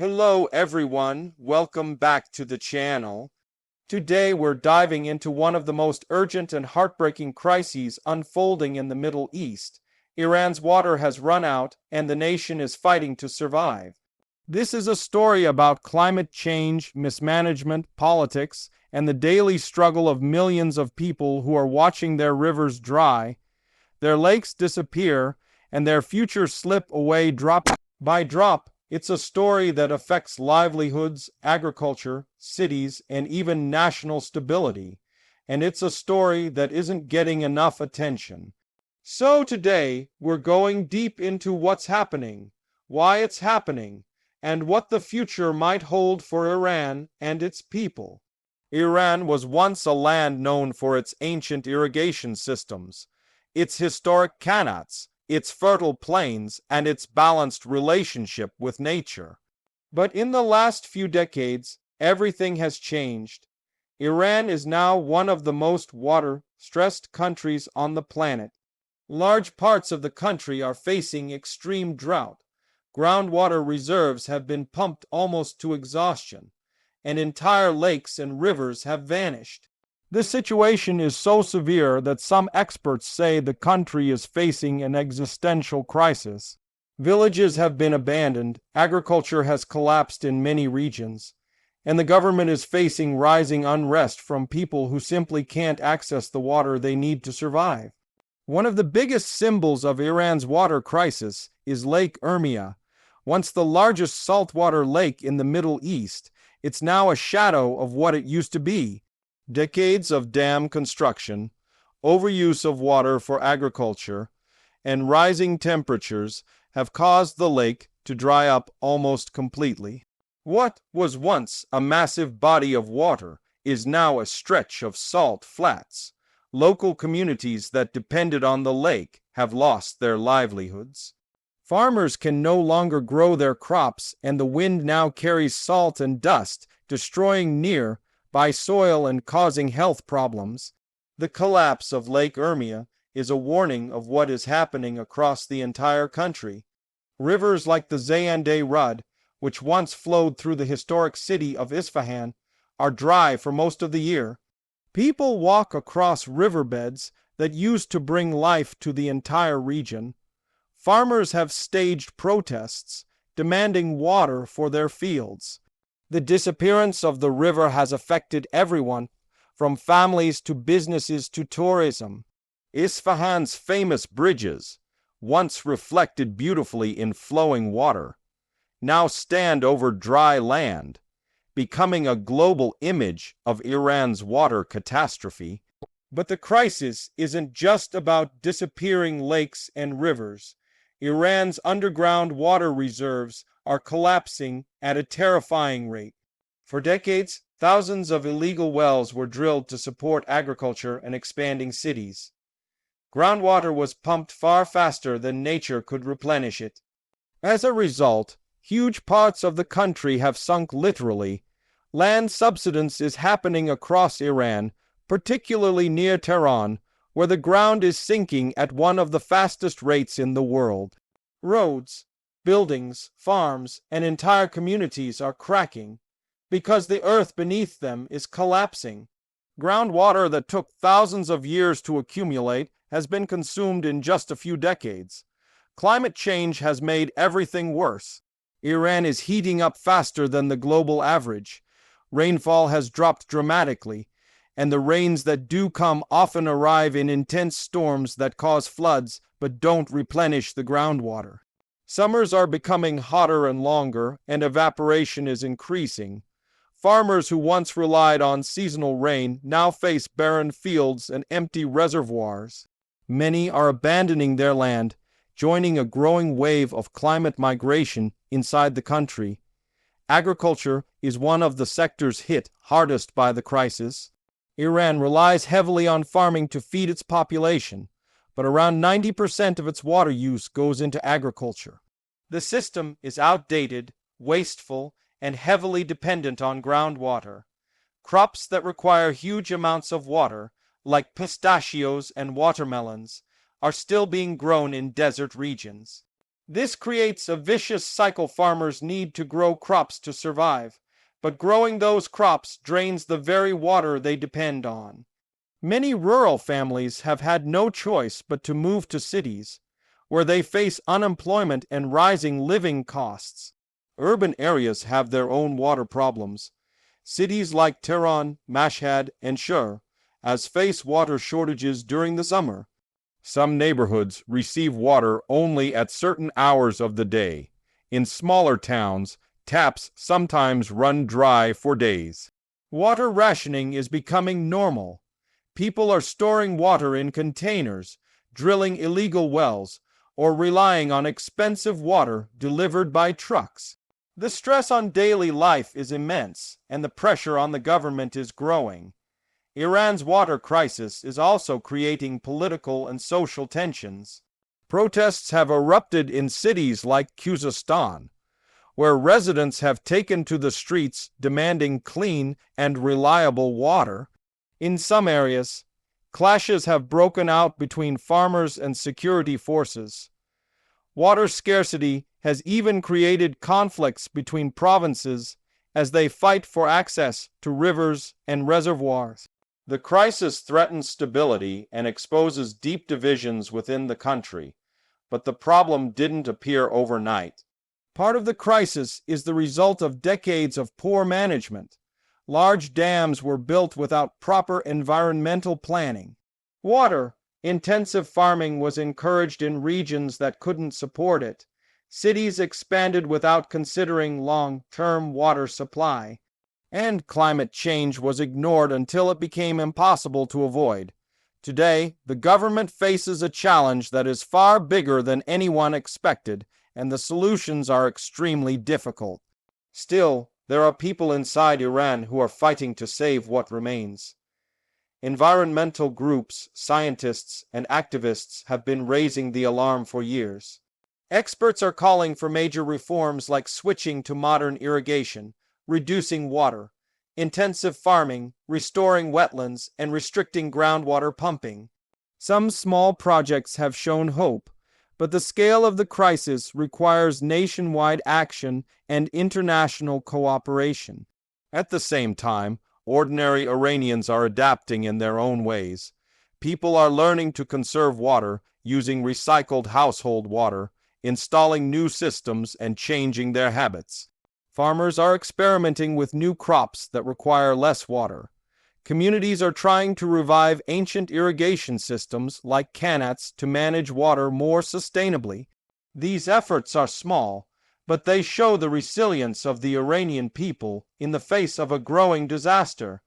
Hello everyone, welcome back to the channel. Today we're diving into one of the most urgent and heartbreaking crises unfolding in the Middle East. Iran's water has run out and the nation is fighting to survive. This is a story about climate change, mismanagement, politics, and the daily struggle of millions of people who are watching their rivers dry, their lakes disappear, and their futures slip away drop by drop. It's a story that affects livelihoods, agriculture, cities, and even national stability. And it's a story that isn't getting enough attention. So today, we're going deep into what's happening, why it's happening, and what the future might hold for Iran and its people. Iran was once a land known for its ancient irrigation systems, its historic qanats, its fertile plains, and its balanced relationship with nature. But in the last few decades, everything has changed. Iran is now one of the most water-stressed countries on the planet. Large parts of the country are facing extreme drought. Groundwater reserves have been pumped almost to exhaustion, and entire lakes and rivers have vanished. This situation is so severe that some experts say the country is facing an existential crisis. Villages have been abandoned, agriculture has collapsed in many regions, and the government is facing rising unrest from people who simply can't access the water they need to survive. One of the biggest symbols of Iran's water crisis is Lake Urmia. Once the largest saltwater lake in the Middle East, it's now a shadow of what it used to be. Decades of dam construction, overuse of water for agriculture, and rising temperatures have caused the lake to dry up almost completely. What was once a massive body of water is now a stretch of salt flats. Local communities that depended on the lake have lost their livelihoods. Farmers can no longer grow their crops, and the wind now carries salt and dust, destroying nearby soil and causing health problems. The collapse of Lake Urmia is a warning of what is happening across the entire country. Rivers like the Zayandeh Rud, which once flowed through the historic city of Isfahan, are dry for most of the year. People walk across riverbeds that used to bring life to the entire region. Farmers have staged protests, demanding water for their fields. The disappearance of the river has affected everyone, from families to businesses to tourism. Isfahan's famous bridges, once reflected beautifully in flowing water, now stand over dry land, becoming a global image of Iran's water catastrophe. But the crisis isn't just about disappearing lakes and rivers. Iran's underground water reserves are collapsing at a terrifying rate. For decades, thousands of illegal wells were drilled to support agriculture and expanding cities. Groundwater was pumped far faster than nature could replenish it. As a result, huge parts of the country have sunk literally. Land subsidence is happening across Iran, particularly near Tehran, where the ground is sinking at one of the fastest rates in the world. Roads, buildings, farms, and entire communities are cracking because the earth beneath them is collapsing. Groundwater that took thousands of years to accumulate has been consumed in just a few decades. Climate change has made everything worse. Iran is heating up faster than the global average. Rainfall has dropped dramatically, and the rains that do come often arrive in intense storms that cause floods but don't replenish the groundwater. Summers are becoming hotter and longer, and evaporation is increasing. Farmers who once relied on seasonal rain now face barren fields and empty reservoirs. Many are abandoning their land, joining a growing wave of climate migration inside the country. Agriculture is one of the sectors hit hardest by the crisis. Iran relies heavily on farming to feed its population, but around 90% of its water use goes into agriculture. The system is outdated, wasteful, and heavily dependent on groundwater. Crops that require huge amounts of water, like pistachios and watermelons, are still being grown in desert regions. This creates a vicious cycle. Farmers need to grow crops to survive, but growing those crops drains the very water they depend on. Many rural families have had no choice but to move to cities, where they face unemployment and rising living costs. Urban areas have their own water problems. Cities like Tehran, Mashhad, and Shur face water shortages during the summer. Some neighborhoods receive water only at certain hours of the day. In smaller towns, taps sometimes run dry for days. Water rationing is becoming normal. People are storing water in containers, drilling illegal wells, or relying on expensive water delivered by trucks. The stress on daily life is immense, and the pressure on the government is growing. Iran's water crisis is also creating political and social tensions. Protests have erupted in cities like Khuzestan, where residents have taken to the streets demanding clean and reliable water. In some areas, clashes have broken out between farmers and security forces. Water scarcity has even created conflicts between provinces as they fight for access to rivers and reservoirs. The crisis threatens stability and exposes deep divisions within the country, but the problem didn't appear overnight. Part of the crisis is the result of decades of poor management. Large dams were built without proper environmental planning. Water-intensive farming was encouraged in regions that couldn't support it. Cities expanded without considering long-term water supply. And climate change was ignored until it became impossible to avoid. Today, the government faces a challenge that is far bigger than anyone expected, and the solutions are extremely difficult. Still, there are people inside Iran who are fighting to save what remains. Environmental groups, scientists, and activists have been raising the alarm for years. Experts are calling for major reforms like switching to modern irrigation, reducing water, intensive farming, restoring wetlands, and restricting groundwater pumping. Some small projects have shown hope, but the scale of the crisis requires nationwide action and international cooperation. At the same time, ordinary Iranians are adapting in their own ways. People are learning to conserve water, using recycled household water, installing new systems, and changing their habits. Farmers are experimenting with new crops that require less water. Communities are trying to revive ancient irrigation systems like qanats to manage water more sustainably. These efforts are small, but they show the resilience of the Iranian people in the face of a growing disaster.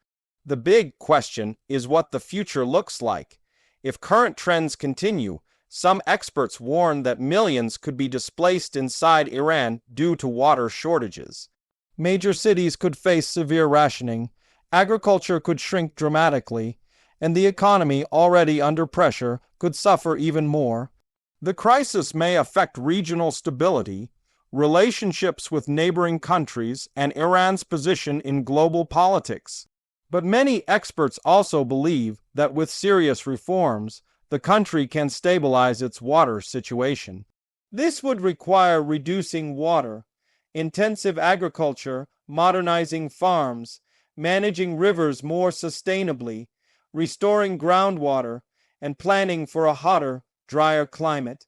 The big question is what the future looks like. If current trends continue, some experts warn that millions could be displaced inside Iran due to water shortages. Major cities could face severe rationing, agriculture could shrink dramatically, and the economy, already under pressure, could suffer even more. The crisis may affect regional stability, relationships with neighboring countries, and Iran's position in global politics. But many experts also believe that with serious reforms, the country can stabilize its water situation. This would require reducing water, intensive agriculture, modernizing farms, managing rivers more sustainably, restoring groundwater, and planning for a hotter, drier climate.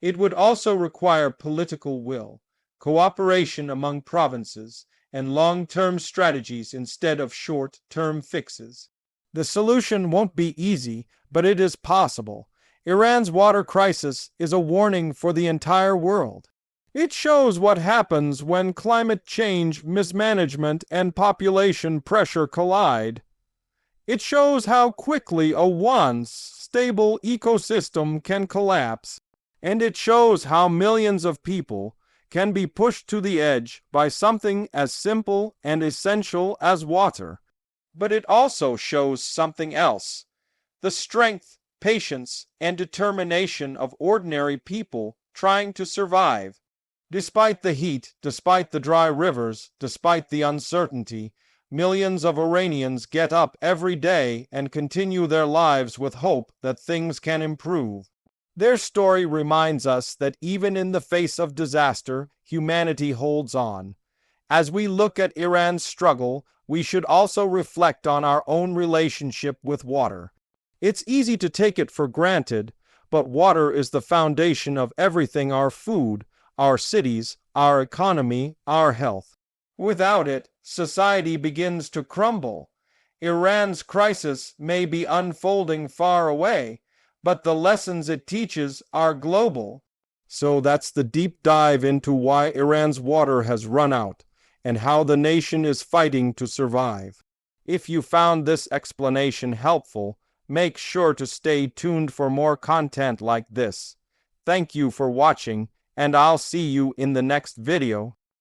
It would also require political will, cooperation among provinces, and long-term strategies instead of short-term fixes. The solution won't be easy, but it is possible. Iran's water crisis is a warning for the entire world. It shows what happens when climate change, mismanagement, and population pressure collide. It shows how quickly a once stable ecosystem can collapse. And it shows how millions of people can be pushed to the edge by something as simple and essential as water. But it also shows something else: the strength, patience, and determination of ordinary people trying to survive. Despite the heat, despite the dry rivers, despite the uncertainty, millions of Iranians get up every day and continue their lives with hope that things can improve. Their story reminds us that even in the face of disaster, humanity holds on. As we look at Iran's struggle, we should also reflect on our own relationship with water. It's easy to take it for granted, but water is the foundation of everything: our food, our cities, our economy, our health. Without it, society begins to crumble. Iran's crisis may be unfolding far away, but the lessons it teaches are global. So that's the deep dive into why Iran's water has run out and how the nation is fighting to survive. If you found this explanation helpful, make sure to stay tuned for more content like this. Thank you for watching, and I'll see you in the next video.